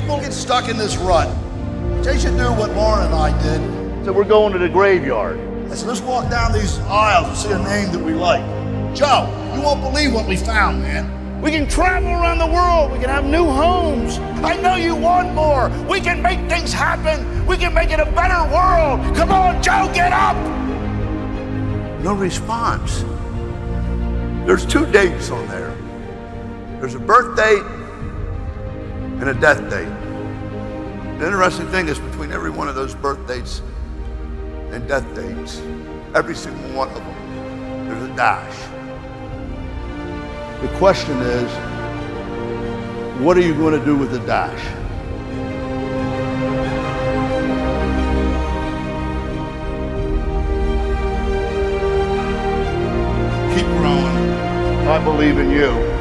people get stuck in this rut, they should do what Lauren and I did. So we're going to the graveyard. I said, let's walk down these aisles and see a name that we like. Joe, you won't believe what we found, man. We can travel around the world. We can have new homes. I know you want more. We can make things happen. We can make it a better world. Come on, Joe, get up. No response. There's 2 dates on there. There's a birth date and a death date. The interesting thing is between every one of those birth dates and death dates, every single one of them, there's a dash. The question is, what are you going to do with the dash? Keep growing. I believe in you.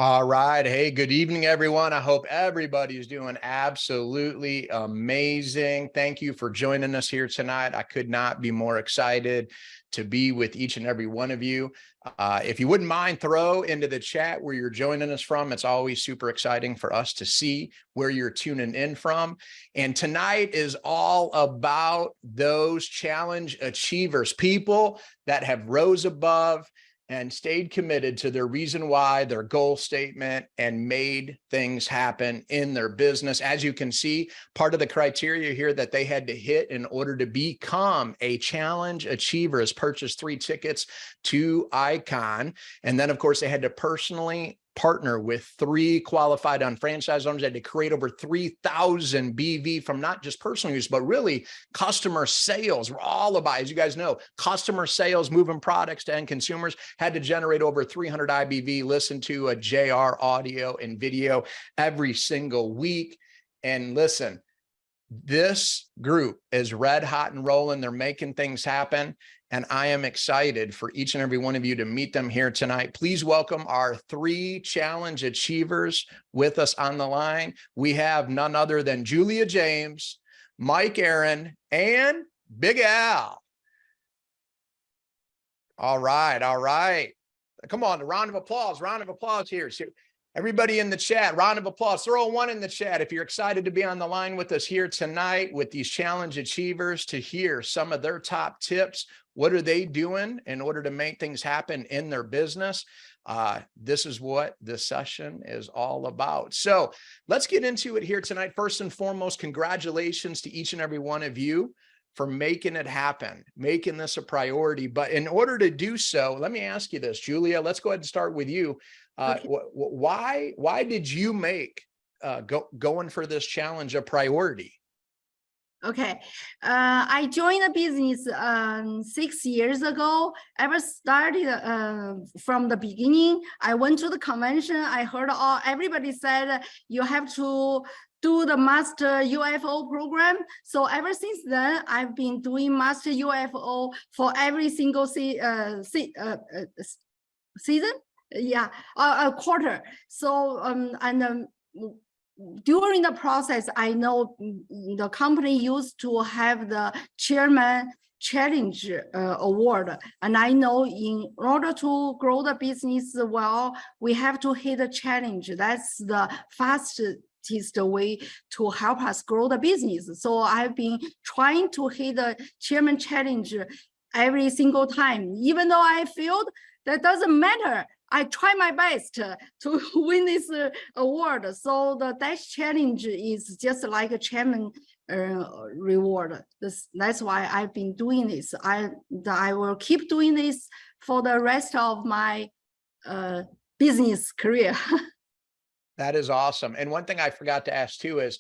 All right. Hey, good evening, everyone. I hope everybody is doing absolutely amazing. Thank you for joining us here tonight. I could not be more excited to be with each and every one of you. If you wouldn't mind, throw into the chat where you're joining us from. It's always super exciting for us to see where you're tuning in from. And tonight is all about those challenge achievers, people that have rose above and stayed committed to their reason why, their goal statement, and made things happen in their business. As you can see, part of the criteria here that they had to hit in order to become a challenge achiever is purchase 3 tickets to Icon. And then, of course, they had to personally partner with 3 qualified unfranchised owners. They had to create over 3,000 BV from not just personal use, but really customer sales. We're all about, as you guys know, customer sales, moving products to end consumers, had to generate over 300 IBV, listen to a JR audio and video every single week. And listen, this group is red hot and rolling. They're making things happen. And I am excited for each and every one of you to meet them here tonight. Please welcome our 3 challenge achievers with us on the line. We have none other than Julia James, Mike Aaron, and Big Al. All right, all right. Come on, a round of applause here. So everybody in the chat, round of applause. Throw a 1 in the chat if you're excited to be on the line with us here tonight with these challenge achievers to hear some of their top tips. What are they doing in order to make things happen in their business? This is what this session is all about. So let's get into it here tonight. First and foremost, congratulations to each and every one of you for making it happen, making this a priority. But in order to do so, let me ask you this, Julia, let's go ahead and start with you. Okay. Why did you make going for this challenge a priority? Okay, I joined the business 6 years ago. Ever started from the beginning. I went to the convention. I heard everybody said you have to do the master UFO program. So ever since then, I've been doing master UFO for every single season. Yeah, a quarter. So during the process, I know the company used to have the chairman challenge award. And I know in order to grow the business well, we have to hit a challenge. That's the fastest way to help us grow the business. So I've been trying to hit the chairman challenge every single time. Even though I failed, that doesn't matter. I try my best to win this award. So the Dash Challenge is just like a chairman reward. That's why I've been doing this. I will keep doing this for the rest of my business career. That is awesome. And one thing I forgot to ask too is,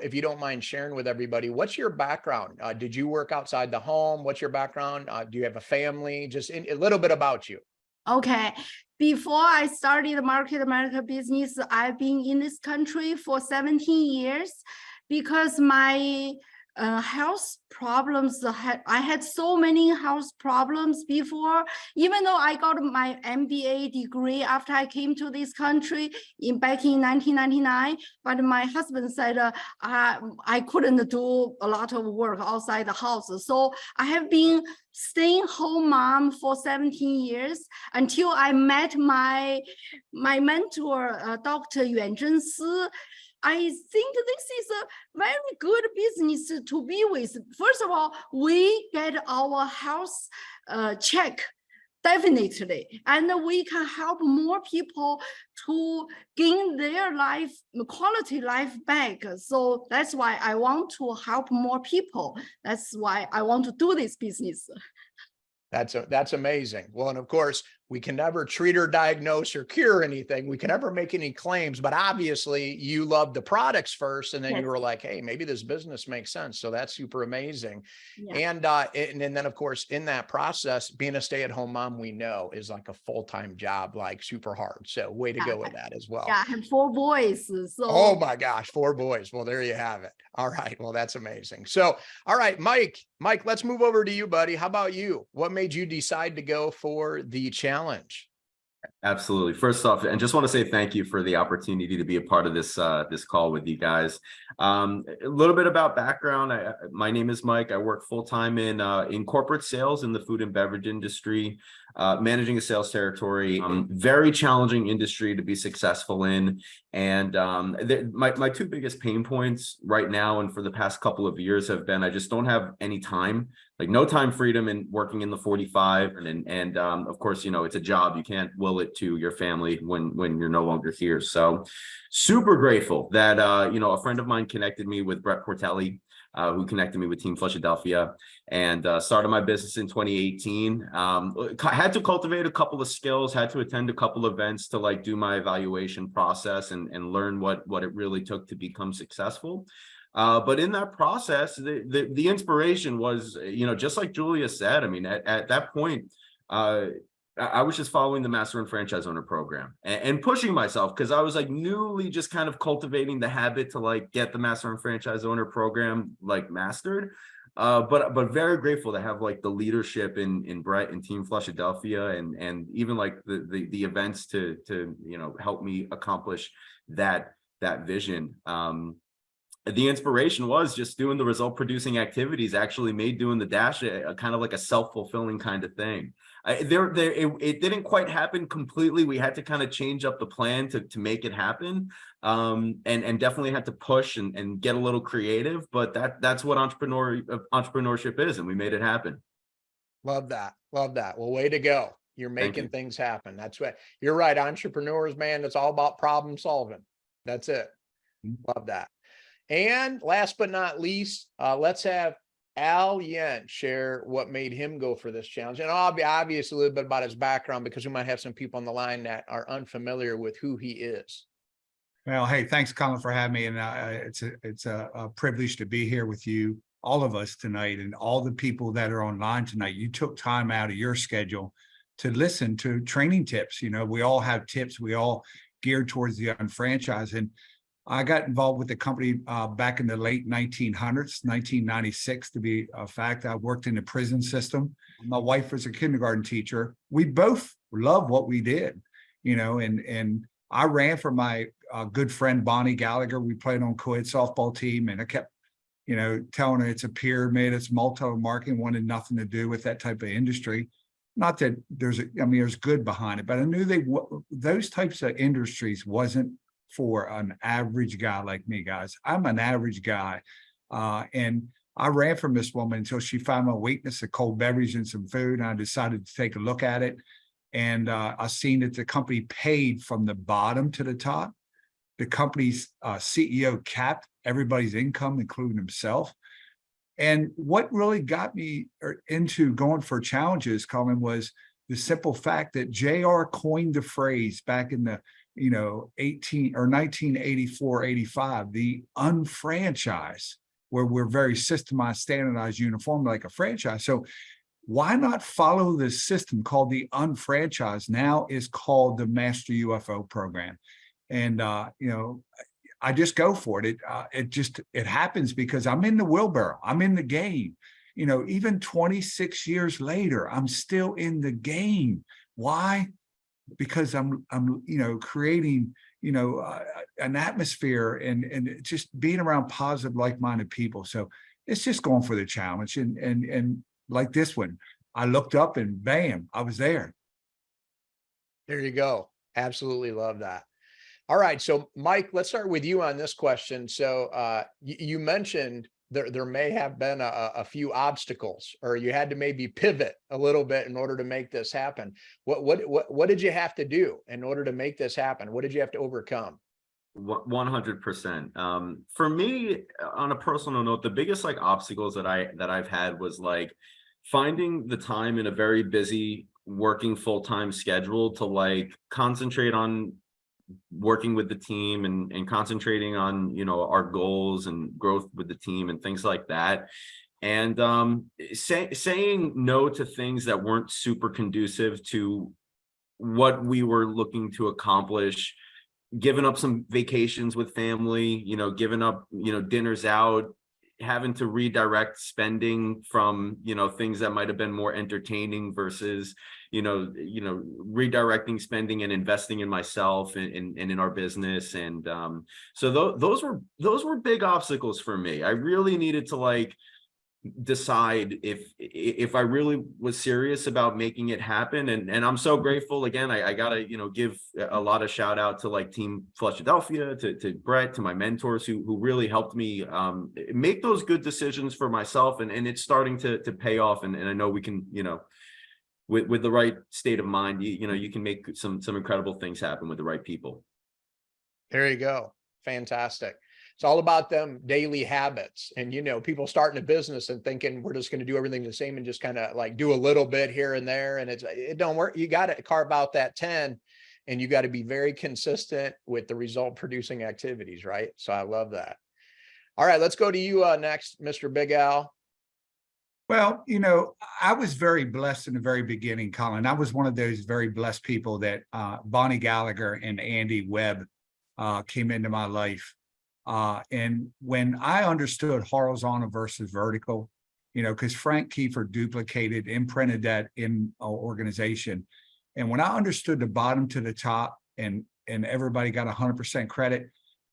if you don't mind sharing with everybody, what's your background? Did you work outside the home? What's your background? Do you have a family? Just a little bit about you. Okay. Before I started the Market America business, I've been in this country for 17 years because my health problems. I had so many health problems before, even though I got my MBA degree after I came to this country back in 1999. But my husband said I couldn't do a lot of work outside the house. So I have been stay-home mom for 17 years until I met my mentor, Dr. Yentsch. I think this is a very good business to be with. First of all, we get our health check, definitely, and we can help more people to gain their life, quality life back. So that's why I want to help more people. That's why I want to do this business. That's amazing. Well, and of course, we can never treat or diagnose or cure anything. We can never make any claims, but obviously you love the products first. And then Yes. you were like, hey, maybe this business makes sense. So that's super amazing. Yeah. And then of course, in that process, being a stay-at-home mom, we know is like a full-time job, like super hard. So way to go with that as well. Yeah, I have 4 boys. So Oh my gosh, 4 boys. Well, there you have it. All right. Well, that's amazing. So, all right, Mike, let's move over to you, buddy. How about you? What made you decide to go for the challenge? Absolutely. First off, and just want to say thank you for the opportunity to be a part of this this call with you guys. A little bit about background. My name is Mike. I work full-time in corporate sales in the food and beverage industry, managing a sales territory. Very challenging industry to be successful in. And my 2 biggest pain points right now and for the past couple of years have been I just don't have any time, like no time freedom in working in the 45. And of course, you know, it's a job. You can't will it to your family when you're no longer here. So super grateful that, you know, a friend of mine connected me with Brett Portelli, who connected me with Team Philadelphia, and started my business in 2018. Had to cultivate a couple of skills, had to attend a couple of events to like do my evaluation process and learn what it really took to become successful. But in that process, the inspiration was, you know, just like Julia said, I mean, at that point, I was just following the master and franchise owner program and pushing myself because I was like newly just kind of cultivating the habit to like get the master and franchise owner program like mastered. But very grateful to have like the leadership in Brett and Team Philadelphia and even like the events to you know help me accomplish that vision. The inspiration was just doing the result producing activities actually made doing the dash a kind of like a self-fulfilling kind of thing. It didn't quite happen completely. We had to kind of change up the plan to make it happen, and definitely had to push and get a little creative. But that's what entrepreneurship is, and we made it happen. Love that. Love that. Well, way to go. You're making things happen. That's what you're right. Entrepreneurs, man, it's all about problem solving. That's it. Love that. And last but not least, let's have Al Yentsch share what made him go for this challenge. And I'll be obvious a little bit about his background because we might have some people on the line that are unfamiliar with who he is. Well, hey, thanks, Cullen, for having me. And it's a privilege to be here with you, all of us tonight, and all the people that are online tonight. You took time out of your schedule to listen to training tips. You know, we all have tips. We all geared towards the unfranchised. And I got involved with the company back in the late 1900s, 1996 to be a fact. I worked in the prison system. My wife was a kindergarten teacher. We both loved what we did, you know, and I ran for my good friend, Bonnie Gallagher. We played on co-ed softball team, and I kept, you know, telling her it's a pyramid, it's multi-marketing, wanted nothing to do with that type of industry. Not that there's good behind it, but I knew those types of industries wasn't for an average guy like me, guys. I'm an average guy. And I ran from this woman until she found my weakness, a cold beverage and some food. And I decided to take a look at it. And I seen that the company paid from the bottom to the top. The company's CEO capped everybody's income, including himself. And what really got me into going for challenges, Cullen, was the simple fact that JR coined the phrase back in the 1984, 85, the unfranchise, where we're very systemized, standardized, uniform like a franchise. So why not follow this system called the unfranchise? Now is called the Master UFO program. And, I just go for it. It happens because I'm in the wheelbarrow. I'm in the game. You know, even 26 years later, I'm still in the game. Why? Because I'm creating, an atmosphere and just being around positive, like-minded people. So it's just going for the challenge. And like this one, I looked up and bam, I was there. There you go. Absolutely love that. All right. So Mike, let's start with you on this question. So you mentioned there may have been a few obstacles, or you had to maybe pivot a little bit in order to make this happen. What did you have to do in order to make this happen? What did you have to overcome? 100%. For me, on a personal note, the biggest like obstacles that I've had was like finding the time in a very busy working full-time schedule to like concentrate on working with the team and concentrating on, our goals and growth with the team and things like that. And saying no to things that weren't super conducive to what we were looking to accomplish, giving up some vacations with family, giving up, dinners out, having to redirect spending from, things that might have been more entertaining versus, redirecting spending and investing in myself and in our business. And so those were big obstacles for me. I really needed to like decide if I really was serious about making it happen. And I'm so grateful. Again, I gotta, give a lot of shout out to like Team Philadelphia, to Brett, to my mentors who really helped me make those good decisions for myself. And it's starting to pay off. And I know we can, with the right state of mind, you can make some incredible things happen with the right people. There you go. Fantastic. It's all about them daily habits. And, people starting a business and thinking we're just going to do everything the same and just kind of like do a little bit here and there. And it don't work. You got to carve out that 10, and you got to be very consistent with the result producing activities. Right. So I love that. All right, let's go to you next, Mr. Big Al. Well, I was very blessed in the very beginning, Cullen. I was one of those very blessed people that Bonnie Gallagher and Andy Webb came into my life. And when I understood horizontal versus vertical, because Frank Kiefer duplicated, imprinted that in our organization. And when I understood the bottom to the top and everybody got 100% credit,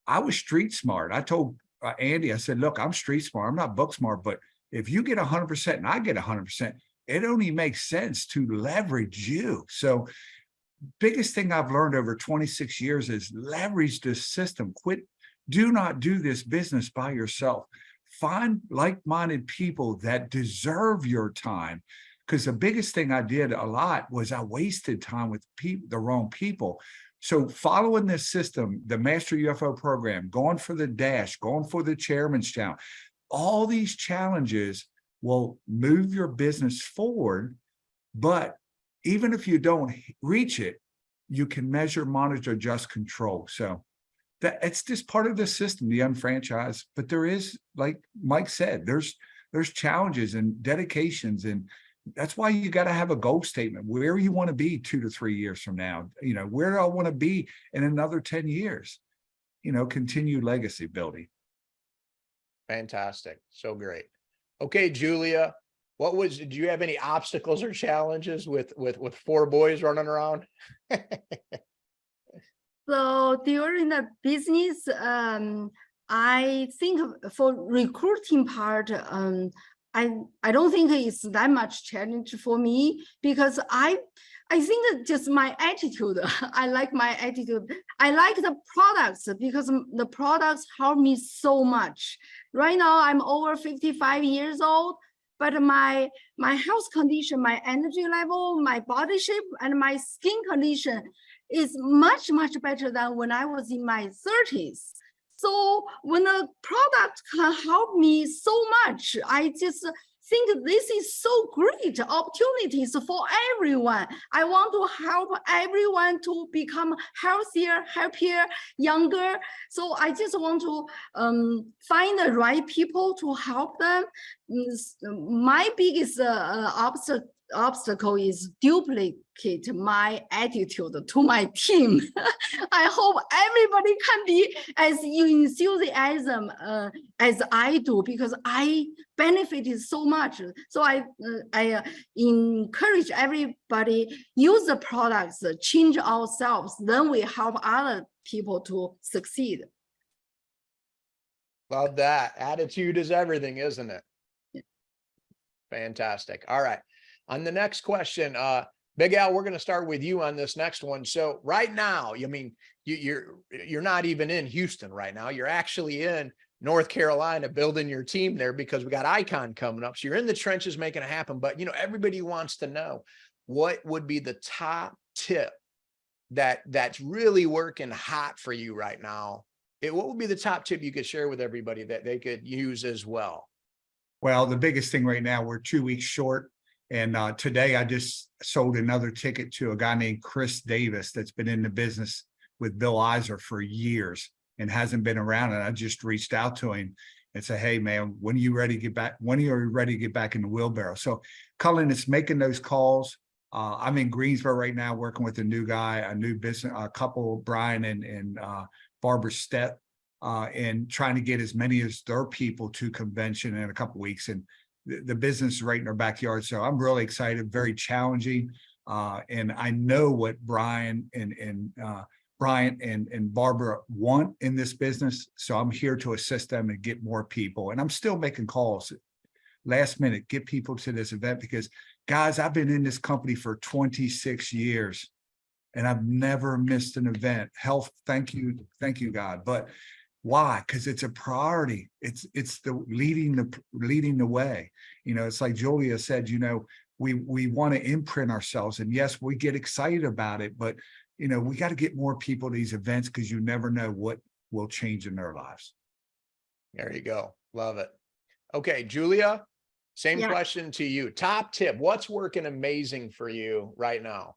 I was street smart. I told Andy, I said, look, I'm street smart. I'm not book smart, but if you get 100% and I get 100%, it only makes sense to leverage you. So biggest thing I've learned over 26 years is leverage this system. Do not do this business by yourself. Find like-minded people that deserve your time. Because the biggest thing I did a lot was I wasted time with the wrong people. So following this system, the Master UFO program, going for the dash, going for the chairman's challenge, all these challenges will move your business forward. But even if you don't reach it, you can measure, monitor, adjust, control. So that it's just part of the system, the unfranchised. But there is, like Mike said, there's challenges and dedications, and that's why you got to have a goal statement. Where you want to be 2 to 3 years from now, where do I want to be in another 10 years? Continue legacy building. Fantastic. So great. Okay, Julia, did you have any obstacles or challenges with 4 boys running around? So during the business, I think for recruiting part, I don't think it's that much challenge for me, because I think that just my attitude. I like my attitude. I like the products because the products help me so much. Right now, I'm over 55 years old, but my health condition, my energy level, my body shape, and my skin condition is much, much better than when I was in my 30s. So when a product can help me so much, I just think this is so great opportunities for everyone. I want to help everyone to become healthier, happier, younger. So I just want to find the right people to help them. My biggest obstacle is duplicate my attitude to my team. I hope everybody can be as enthusiasm as I do, because I benefited so much. So I encourage everybody use the products, change ourselves, then we help other people to succeed. Love that. Attitude is everything, isn't it? Yeah. Fantastic. All right. On the next question, Big Al, we're going to start with you on this next one. So right now, I mean, you're not even in Houston right now. You're actually in North Carolina building your team there because we got Icon coming up. So you're in the trenches making it happen. But, you know, everybody wants to know what would be the top tip that's really working hot for you right now. What would be the top tip you could share with everybody that they could use as well? Well, the biggest thing right now, we're 2 weeks short. And today I just sold another ticket to a guy named Chris Davis that's been in the business with Bill Iser for years and hasn't been around. And I just reached out to him and said, hey, man, when are you ready to get back? When are you ready to get back in the wheelbarrow? So Cullen is making those calls. I'm in Greensboro right now working with a new guy, a new business, a couple, Brian and Barbara Stett, and trying to get as many as their people to convention in a couple of weeks. And the business is right in our backyard. So I'm really excited, very challenging. And I know what Brian and Barbara want in this business. So I'm here to assist them and get more people. And I'm still making calls last minute, get people to this event, because guys, I've been in this company for 26 years and I've never missed an event. Health, thank you, God. But why? Because it's a priority. It's the leading the way. You know, it's like Julia said, you know, we want to imprint ourselves. And yes, we get excited about it, but you know, we got to get more people to these events because you never know what will change in their lives. There you go. Love it. Okay, Julia, same question to you. Top tip, what's working amazing for you right now?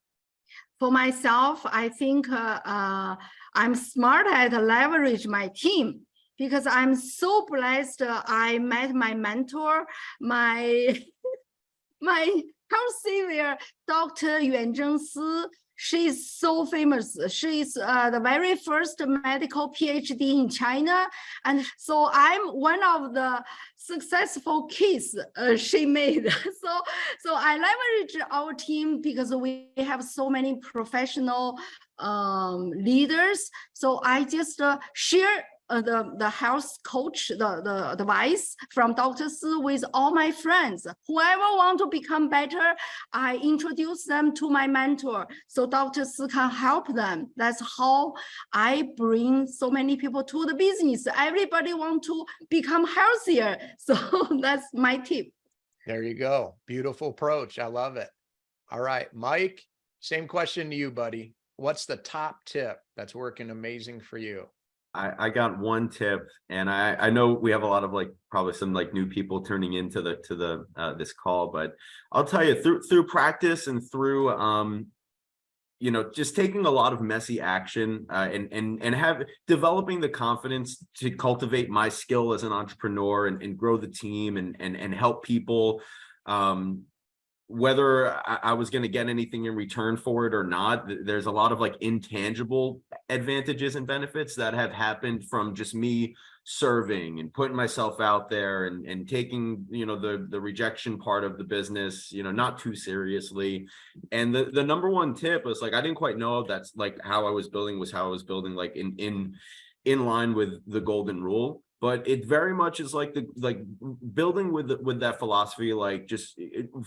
For myself, I think I'm smart at leverage my team, because I'm so blessed. I met my mentor, my health savior, Dr. Yentsch. She's so famous. She's the very first medical PhD in China. And so I'm one of the successful kids she made. So I leverage our team because we have so many professional leaders. So I just share the health coach, the advice from Dr. Si with all my friends. Whoever want to become better, I introduce them to my mentor so Dr. Si can help them. That's how I bring so many people to the business. Everybody want to become healthier. So that's my tip. There you go. Beautiful approach. I love it. All right, Mike, same question to you, buddy. What's the top tip that's working amazing for you? I got one tip, and I know we have a lot of probably some new people turning into this call, but I'll tell you through practice and through you know, just taking a lot of messy action and developing the confidence to cultivate my skill as an entrepreneur and grow the team and help people, whether I was going to get anything in return for it or not. There's a lot of intangible advantages and benefits that have happened from just me serving and putting myself out there and taking, you know, the rejection part of the business, you know, not too seriously. And the number one tip was I didn't quite know that's how I was building in line with the golden rule. But it very much is building with that philosophy,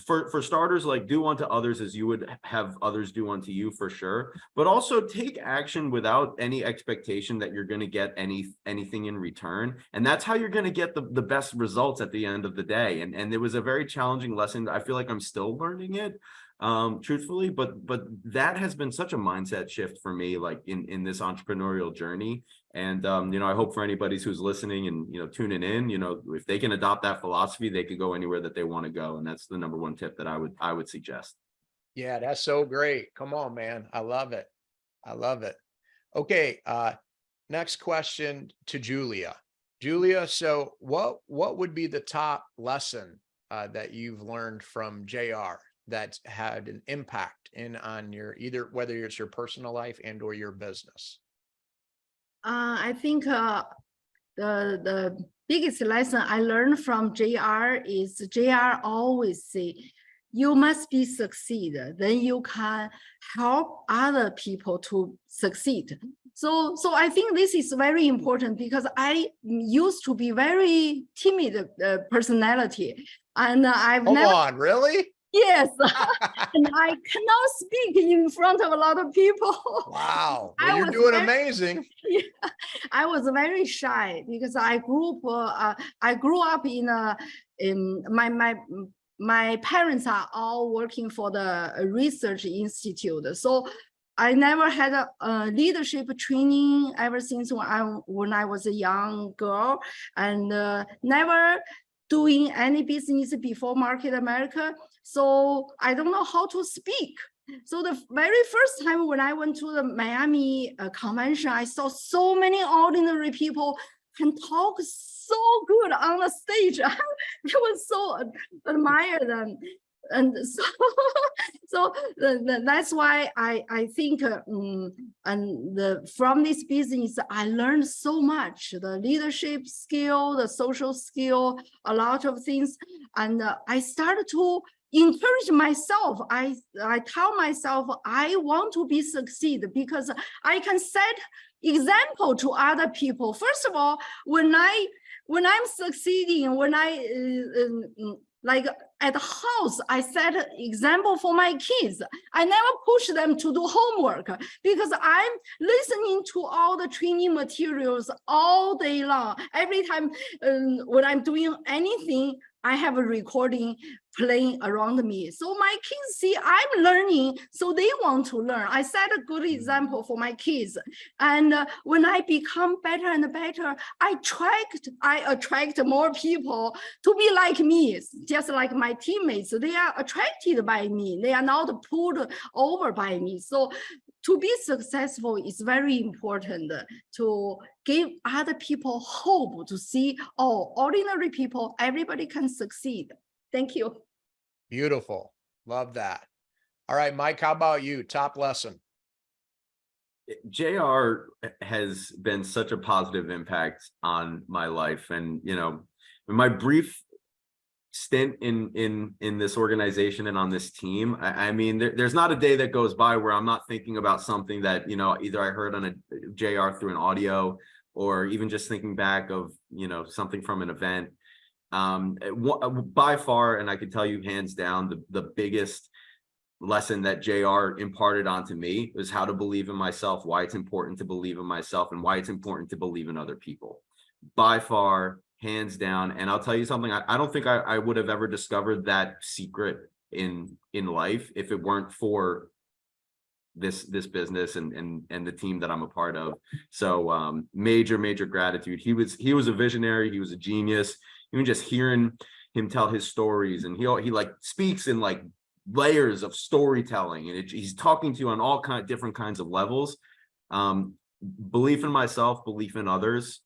for starters, do unto others as you would have others do unto you, for sure. But also take action without any expectation that you're going to get anything in return. And that's how you're going to get the best results at the end of the day. And it was a very challenging lesson. I feel like I'm still learning it, truthfully, but that has been such a mindset shift for me, in this entrepreneurial journey. And you know, I hope for anybody who's listening and, you know, tuning in, you know, if they can adopt that philosophy, they could go anywhere that they want to go. And that's the number one tip that I would suggest. Yeah, that's so great. Come on, man. I love it. I love it. Okay. Next question to Julia. Julia, so what would be the top lesson that you've learned from JR that's had an impact on your, either whether it's your personal life and or your business? I think the biggest lesson I learned from JR is JR always say, you must be succeed, then you can help other people to succeed. So I think this is very important because I used to be very timid personality, and I've Hold never. on, really? Yes, and I cannot speak in front of a lot of people. Wow. I Well, you're was doing very- amazing. Yeah, I was very shy because I grew up in my parents are all working for the research institute, so I never had a leadership training ever since when I was a young girl, and never doing any business before Market America. So I don't know how to speak. So the very first time when I went to the Miami convention, I saw so many ordinary people can talk so good on the stage. I was so admire them. And so that's why I think from this business I learned so much, the leadership skill, the social skill, a lot of things, and I started to encourage myself. I tell myself I want to be succeed because I can set example to other people. First of all, when I'm succeeding, when like at house, I set an example for my kids. I never push them to do homework because I'm listening to all the training materials all day long. Every time when I'm doing anything, I have a recording playing around me. So my kids see I'm learning, so they want to learn. I set a good example for my kids. And when I become better and better, I attract more people to be like me, just like my teammates. They are attracted by me. They are not pulled over by me. So to be successful is very important to give other people hope to see, oh, ordinary people, everybody can succeed. Thank you. Beautiful. Love that. All right, Mike, how about you? Top lesson. JR has been such a positive impact on my life. And, you know, in my brief stint in this organization and on this team, I mean, there's not a day that goes by where I'm not thinking about something that, you know, either I heard on a JR through an audio, or even just thinking back of, you know, something from an event. By far, and I can tell you hands down, the biggest lesson that JR imparted onto me was how to believe in myself, why it's important to believe in myself, and why it's important to believe in other people. By far, hands down. And I'll tell you something, I don't think I would have ever discovered that secret in life if it weren't for this business and the team that I'm a part of. So major gratitude. He was a visionary, he was a genius. Even just hearing him tell his stories, and he like speaks in like layers of storytelling, and he's talking to you on all different kinds of levels. Belief in myself, belief in others,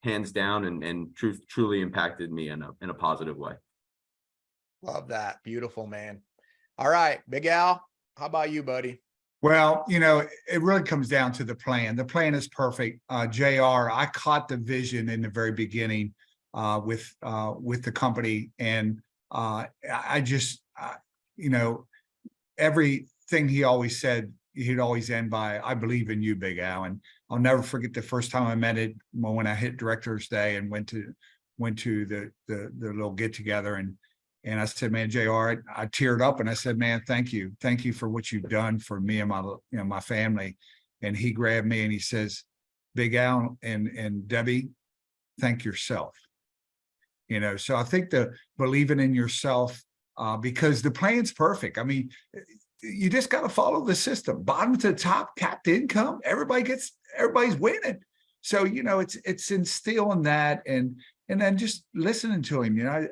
hands down, and truly impacted me in a positive way. Love that. Beautiful, man. All right, Big Al, how about you, buddy? Well, you know, it really comes down to the plan. The plan is perfect. JR, I caught the vision in the very beginning with the company, and I just you know, everything he always said, he'd always end by, I believe in you, Big Al. And I'll never forget the first time I met it when I hit Director's Day and went to the little get together, and I said, man, JR, I teared up and I said, man, thank you for what you've done for me and my family. And he grabbed me and he says, Big Al and Debbie, thank yourself. You know, so I think the believing in yourself, because the plan's perfect. I mean, you just got to follow the system, bottom to top, capped income. Everybody's winning. So, you know, it's instilling that, and then just listening to him. You know,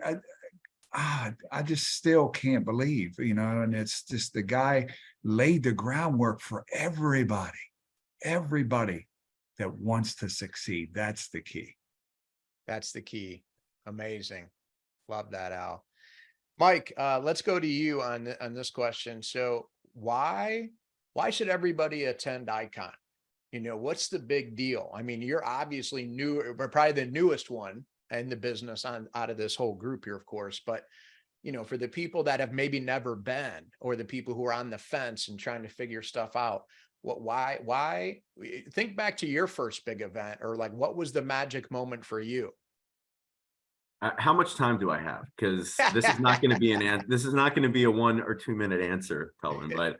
I just still can't believe, you know, and it's just the guy laid the groundwork for everybody that wants to succeed. That's the key. That's the key. Amazing. Love that, Al. Mike, let's go to you on this question. So why should everybody attend Icon? You know, what's the big deal? I mean, you're obviously new, but probably the newest one in the business out of this whole group here, of course. But you know, for the people that have maybe never been, or the people who are on the fence and trying to figure stuff out, why think back to your first big event, or like, what was the magic moment for you? How much time do I have? Because this is not going to be this is not going to be a 1 or 2 minute answer, Cullen. But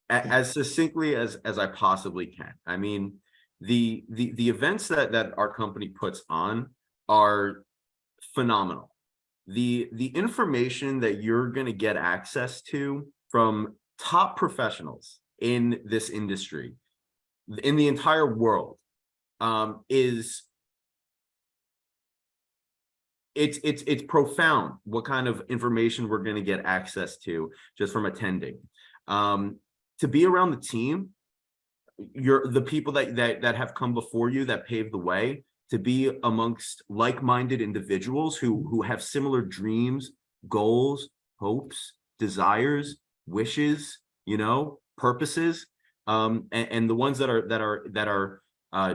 as succinctly as I possibly can. I mean, the events that our company puts on are phenomenal. The information that you're going to get access to from top professionals in this industry, in the entire world, is it's profound what kind of information we're going to get access to just from attending. To be around the team, the people that have come before you, that paved the way, to be amongst like-minded individuals who have similar dreams, goals, hopes, desires, wishes, you know, purposes, and the ones that are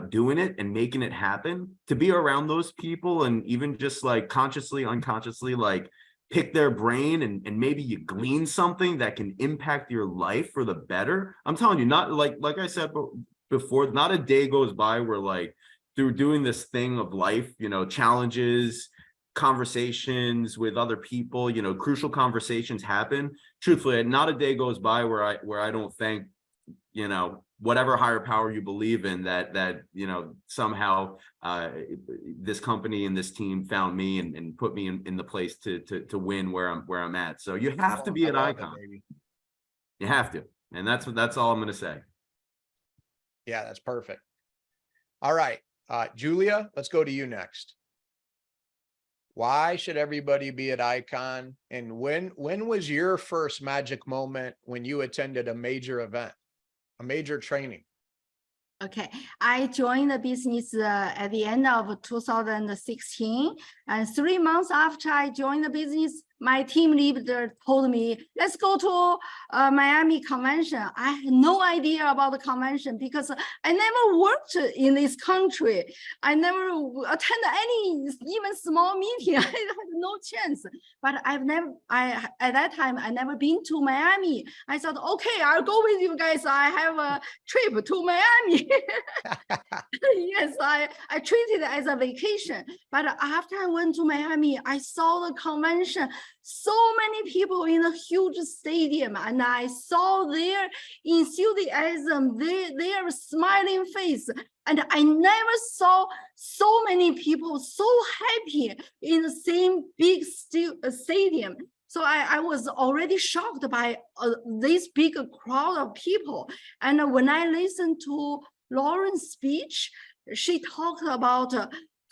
doing it and making it happen. To be around those people and even just like consciously, unconsciously, like pick their brain and maybe you glean something that can impact your life for the better. I'm telling you, not like I said before, not a day goes by where, like, through doing this thing of life, you know, challenges, conversations with other people, you know, crucial conversations happen. Truthfully, not a day goes by where I don't thank, you know, whatever higher power you believe in, that you know, somehow this company and this team found me and put me in the place to win where I'm at. So you have to be an icon. You have to, and that's all I'm going to say. Yeah, that's perfect. All right, Julia, let's go to you next. Why should everybody be at Icon? And when was your first magic moment when you attended a major event, a major training? Okay, I joined the business at the end of 2016, and 3 months after I joined the business, my team leader told me, let's go to Miami convention. I had no idea about the convention because I never worked in this country. I never attended any even small meeting. I had no chance. But at that time, I never been to Miami. I thought, okay, I'll go with you guys. I have a trip to Miami. Yes, I treated it as a vacation. But after I went to Miami, I saw the convention, so many people in a huge stadium, and I saw their enthusiasm, their smiling face. And I never saw so many people so happy in the same big stadium. So I was already shocked by this big crowd of people. And when I listened to Lauren's speech, she talked about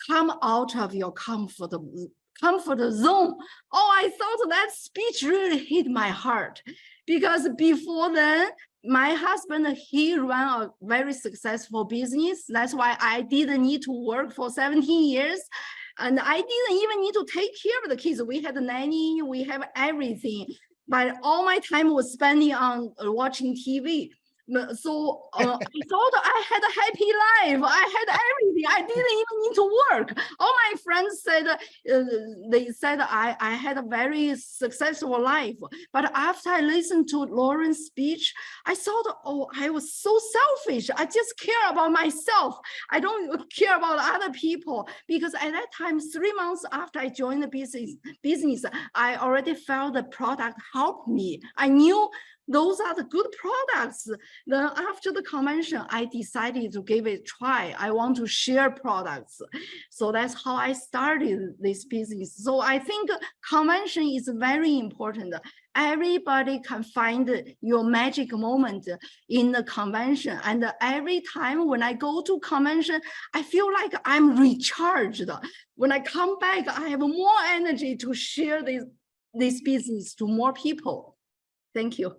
come out of your comfort zone. Oh, I thought that speech really hit my heart, because before then, my husband, he ran a very successful business. That's why I didn't need to work for 17 years. And I didn't even need to take care of the kids. We had a nanny, we have everything. But all my time was spending on watching TV. So I thought I had a happy life. I had everything. I didn't even need to work. All my friends said, they said I had a very successful life. But after I listened to Lauren's speech, I thought, oh, I was so selfish. I just care about myself. I don't care about other people. Because at that time, 3 months after I joined the business, I already felt the product helped me. I knew those are the good products. Then after the convention, I decided to give it a try. I want to share products. So that's how I started this business. So I think convention is very important. Everybody can find your magic moment in the convention. And every time when I go to convention, I feel like I'm recharged. When I come back, I have more energy to share this business to more people. Thank you.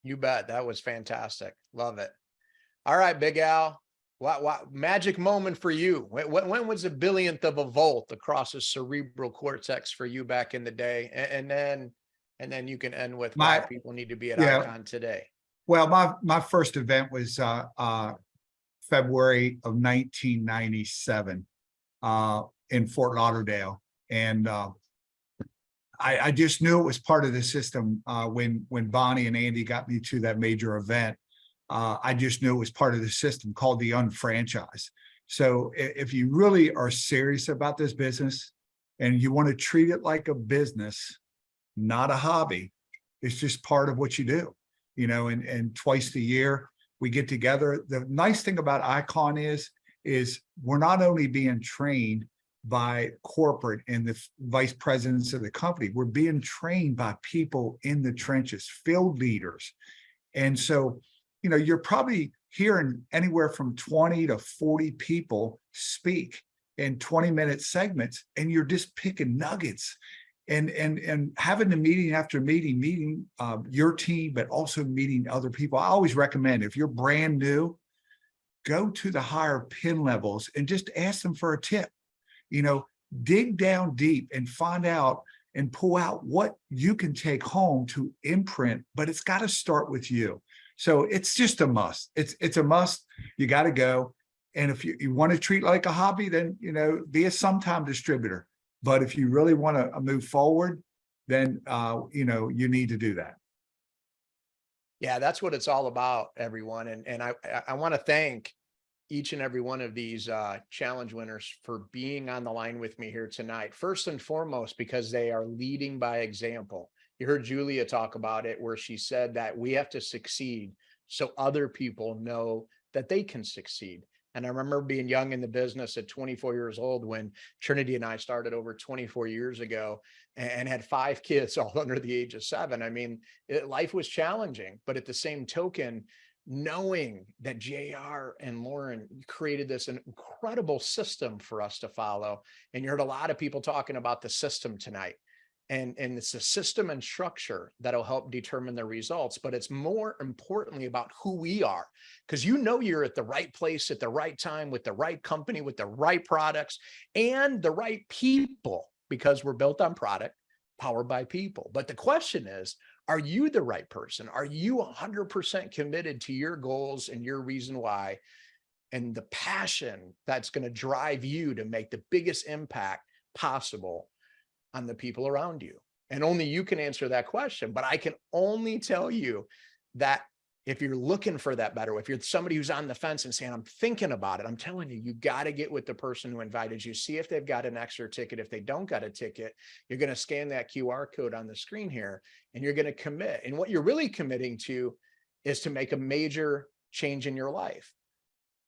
You bet. That was fantastic. Love it. All right, Big Al, What magic moment for you? When was a billionth of a volt across the cerebral cortex for you back in the day? And then you can end with why My, people need to be at yeah, Icon today. well, my first event was February of 1997 in Fort Lauderdale. And I just knew it was part of the system when Bonnie and Andy got me to that major event. I just knew it was part of the system called the unfranchise. So if you really are serious about this business and you want to treat it like a business, not a hobby, it's just part of what you do, and twice a year we get together. The nice thing about Icon is we're not only being trained by corporate and the vice presidents of the company, we're being trained by people in the trenches, field leaders. And so, you're probably hearing anywhere from 20 to 40 people speak in 20-minute segments, and you're just picking nuggets and having the meeting after meeting your team, but also meeting other people. I always recommend, if you're brand new, go to the higher pin levels and just ask them for a tip. Dig down deep and find out and pull out what you can take home to imprint, but it's got to start with you. So it's just a must. It's a must. You got to go. And if you want to treat it like a hobby, then, be a sometime distributor. But if you really want to move forward, then, you need to do that. Yeah, that's what it's all about, everyone. And I want to thank each and every one of these challenge winners for being on the line with me here tonight. First and foremost, because they are leading by example. You heard Julia talk about it, where she said that we have to succeed so other people know that they can succeed. And I remember being young in the business at 24 years old when Trinity and I started over 24 years ago and had 5 kids all under the age of 7. I mean, life was challenging, but at the same token, knowing that JR and Lauren created this incredible system for us to follow. And you heard a lot of people talking about the system tonight. And it's a system and structure that'll help determine the results, but it's more importantly about who we are, because you're at the right place at the right time with the right company, with the right products and the right people, because we're built on product, powered by people. But the question is, are you the right person? Are you 100% committed to your goals and your reason why, and the passion that's going to drive you to make the biggest impact possible on the people around you? And only you can answer that question. But I can only tell you that if you're looking for that better, if you're somebody who's on the fence and saying, I'm thinking about it, I'm telling you, you got to get with the person who invited you. See if they've got an extra ticket. If they don't got a ticket, you're going to scan that QR code on the screen here and you're going to commit. And what you're really committing to is to make a major change in your life.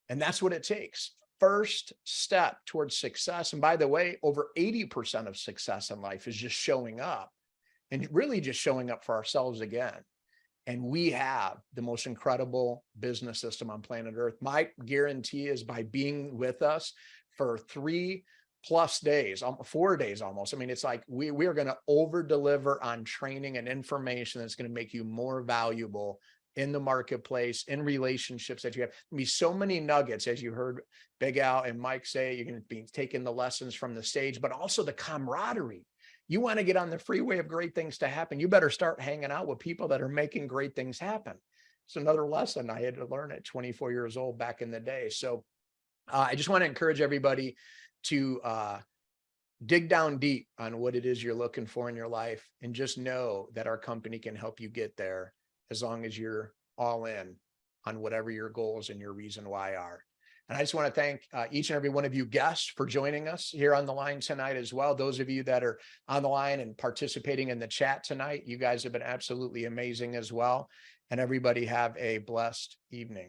And that's what it takes. First step towards success. And by the way, over 80% of success in life is just showing up, and really just showing up for ourselves again. And we have the most incredible business system on planet Earth. My guarantee is, by being with us for 3+ days, 4 days almost. I mean, it's like we are going to over deliver on training and information that's going to make you more valuable in the marketplace, in relationships that you have. There'll be so many nuggets, as you heard Big Al and Mike say. You're going to be taking the lessons from the stage, but also the camaraderie. You want to get on the freeway of great things to happen, you better start hanging out with people that are making great things happen. It's another lesson I had to learn at 24 years old back in the day. So I just want to encourage everybody to dig down deep on what it is you're looking for in your life, and just know that our company can help you get there, as long as you're all in on whatever your goals and your reason why are. And I just want to thank each and every one of you guests for joining us here on the line tonight as well. Those of you that are on the line and participating in the chat tonight, you guys have been absolutely amazing as well. And everybody have a blessed evening.